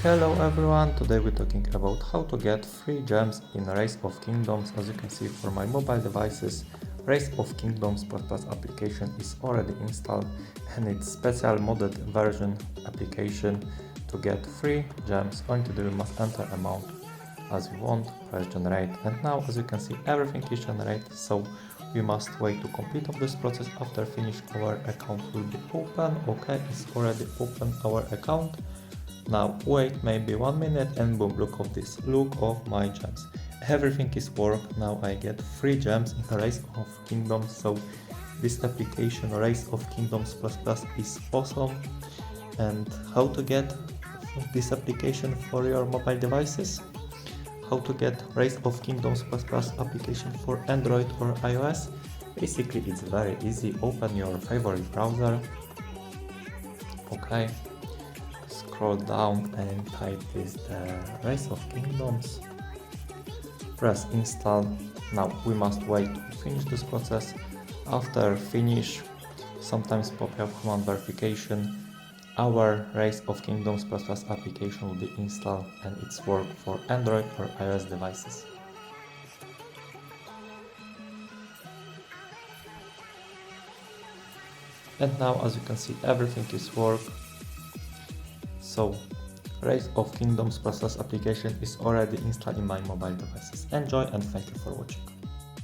Hello everyone, today we're talking about how to get free gems in Race of Kingdoms. As you can see, for my mobile devices, Race of Kingdoms plus application is already installed, and it's special modded version application to get free gems. All you need to do, you must enter amount as you want, press generate, and now as you can see everything is generated, so we must wait to complete of this process. After finish, our account will be open. Okay, it's already open our account. Now wait maybe 1 minute and boom, look of this, look of my gems. Everything is work. Now I get free gems in Race of Kingdoms. So this application Race of Kingdoms plus is awesome. And how to get this application for your mobile devices? How to get Race of Kingdoms plus application for Android or iOS? Basically it's very easy. Open your favorite browser. Okay. Scroll down and type this Race of Kingdoms. Press install. Now we must wait to finish this process. After finish, sometimes pop up command verification. Our Race of Kingdoms plus application will be installed and it's work for Android or iOS devices. And now as you can see everything is work. So Race of Kingdoms plus application is already installed in my mobile devices. Enjoy and thank you for watching.